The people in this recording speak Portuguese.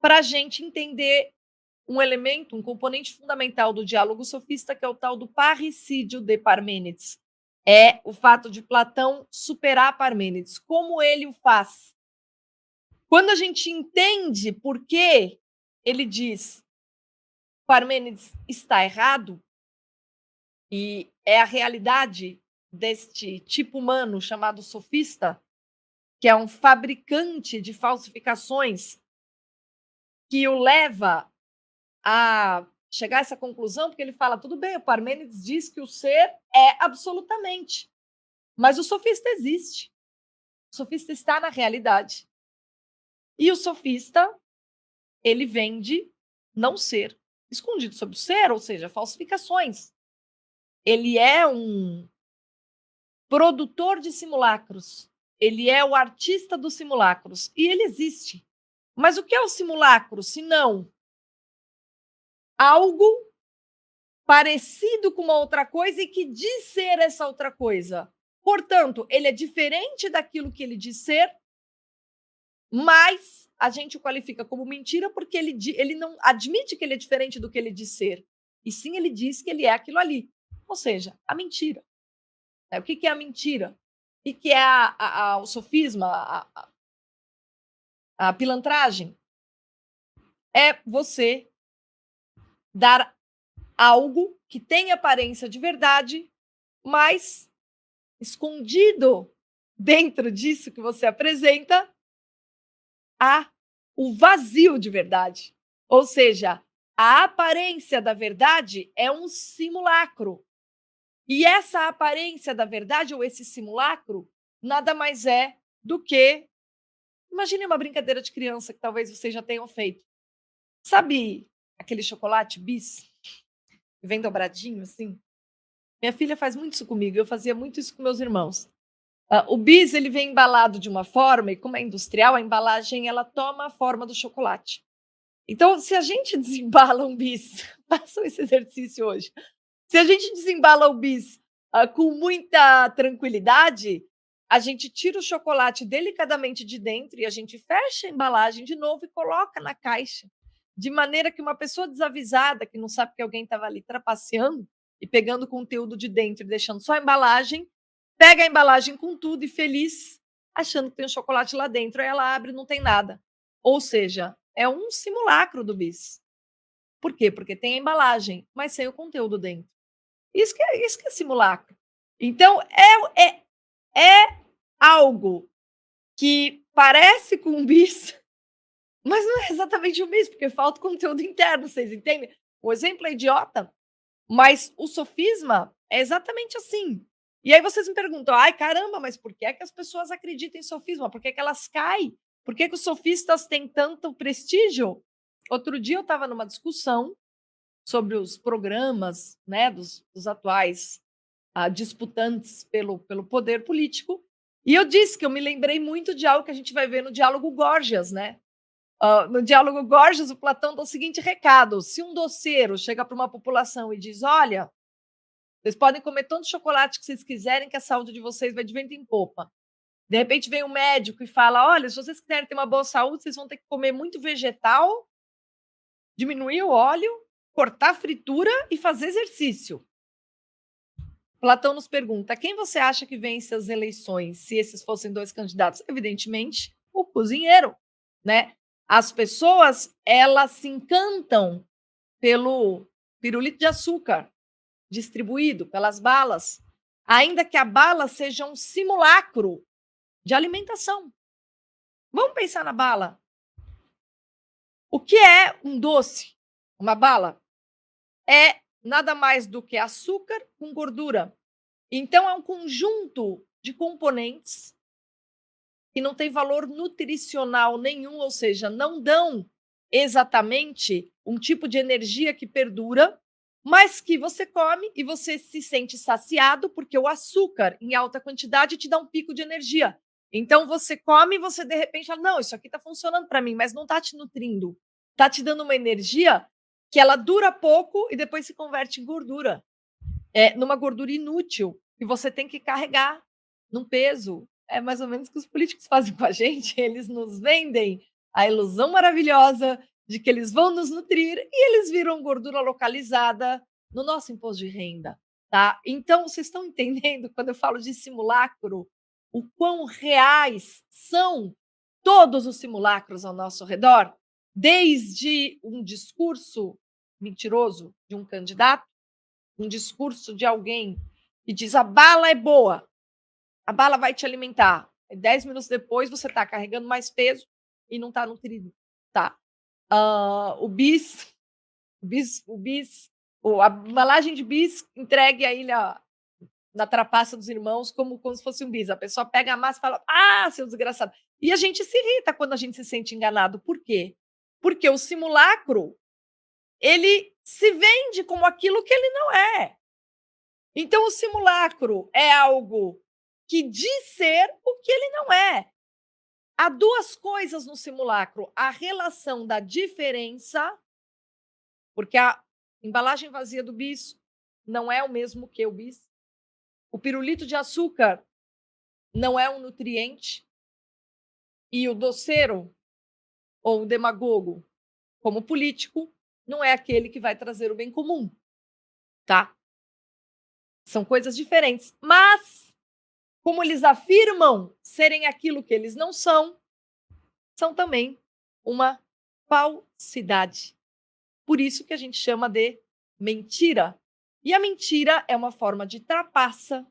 para a gente entender um elemento, um componente fundamental do diálogo sofista, que é o tal do parricídio de Parmênides. É o fato de Platão superar Parmênides. Como ele o faz? Quando a gente entende por que ele diz Parmênides está errado, e é a realidade deste tipo humano chamado sofista, que é um fabricante de falsificações, que o leva a chegar a essa conclusão, porque ele fala, tudo bem, o Parmênides diz que o ser é absolutamente, mas o sofista existe. O sofista está na realidade. E o sofista, ele vende não ser escondido sob o ser, ou seja, falsificações. Ele é um produtor de simulacros. Ele é o artista dos simulacros. E ele existe. Mas o que é o simulacro, se não algo parecido com uma outra coisa e que diz ser essa outra coisa? Portanto, ele é diferente daquilo que ele diz ser, mas a gente o qualifica como mentira porque ele não admite que ele é diferente do que ele diz ser. E sim, ele diz que ele é aquilo ali. Ou seja, a mentira. O que é a mentira? O que é o sofisma, a pilantragem? É você dar algo que tem aparência de verdade, mas escondido dentro disso que você apresenta há o vazio de verdade. Ou seja, a aparência da verdade é um simulacro. E essa aparência da verdade, ou esse simulacro, nada mais é do que... Imagine uma brincadeira de criança que talvez vocês já tenham feito. Sabe aquele chocolate bis? Que vem dobradinho, assim? Minha filha faz muito isso comigo, eu fazia muito isso com meus irmãos. O bis, ele vem embalado de uma forma, e como é industrial, a embalagem ela toma a forma do chocolate. Então, se a gente desembala um bis, façam esse exercício hoje. Se a gente desembala o bis com muita tranquilidade, a gente tira o chocolate delicadamente de dentro e a gente fecha a embalagem de novo e coloca na caixa, de maneira que uma pessoa desavisada, que não sabe que alguém estava ali trapaceando e pegando o conteúdo de dentro e deixando só a embalagem, pega a embalagem com tudo e feliz, achando que tem um chocolate lá dentro. Aí ela abre e não tem nada. Ou seja, é um simulacro do bis. Por quê? Porque tem a embalagem, mas sem o conteúdo dentro. Isso que é simulacro. Então, é algo que parece com um bis, mas não é exatamente um bis, porque falta conteúdo interno, vocês entendem? O exemplo é idiota, mas o sofisma é exatamente assim. E aí vocês me perguntam, ai caramba, mas por que é que as pessoas acreditam em sofisma? Por que é que elas caem? Por que é que os sofistas têm tanto prestígio? Outro dia eu estava numa discussão sobre os programas, né, dos atuais disputantes pelo poder político, e eu disse que eu me lembrei muito de algo que a gente vai ver no diálogo Gorgias, né? No diálogo Gorgias, o Platão dá o seguinte recado: se um doceiro chega para uma população e diz, olha, vocês podem comer tanto chocolate que vocês quiserem, que a saúde de vocês vai de vento em popa. De repente vem um médico e fala, olha, se vocês quiserem ter uma boa saúde, vocês vão ter que comer muito vegetal, diminuir o óleo, cortar a fritura e fazer exercício. Platão nos pergunta, quem você acha que vence as eleições se esses fossem dois candidatos? Evidentemente, o cozinheiro, né? As pessoas, elas se encantam pelo pirulito de açúcar distribuído, pelas balas, ainda que a bala seja um simulacro de alimentação. Vamos pensar na bala. O que é um doce? Uma bala? É nada mais do que açúcar com gordura. Então, é um conjunto de componentes que não tem valor nutricional nenhum, ou seja, não dão exatamente um tipo de energia que perdura, mas que você come e você se sente saciado, porque o açúcar em alta quantidade te dá um pico de energia. Então, você come e você, de repente, fala, não, isso aqui está funcionando para mim, mas não está te nutrindo. Está te dando uma energia que ela dura pouco e depois se converte em gordura. Numa gordura inútil, que você tem que carregar num peso. É mais ou menos o que os políticos fazem com a gente, eles nos vendem a ilusão maravilhosa de que eles vão nos nutrir e eles viram gordura localizada no nosso imposto de renda, tá? Então, vocês estão entendendo quando eu falo de simulacro, o quão reais são todos os simulacros ao nosso redor? Desde um discurso mentiroso de um candidato, um discurso de alguém que diz a bala é boa, a bala vai te alimentar. 10 minutos depois você está carregando mais peso e não está nutrido, tá? O bis, a embalagem de bis entregue aí na trapaça dos irmãos como se fosse um bis. A pessoa pega a massa e fala, seu desgraçado. E a gente se irrita quando a gente se sente enganado. Por quê? Porque o simulacro, ele se vende como aquilo que ele não é. Então, o simulacro é algo que diz ser o que ele não é. Há duas coisas no simulacro: a relação da diferença, porque a embalagem vazia do bis não é o mesmo que o bis. O pirulito de açúcar não é um nutriente. E o doceiro, ou o demagogo, como político, não é aquele que vai trazer o bem comum, tá? São coisas diferentes. Mas, como eles afirmam serem aquilo que eles não são também uma falsidade. Por isso que a gente chama de mentira. E a mentira é uma forma de trapaça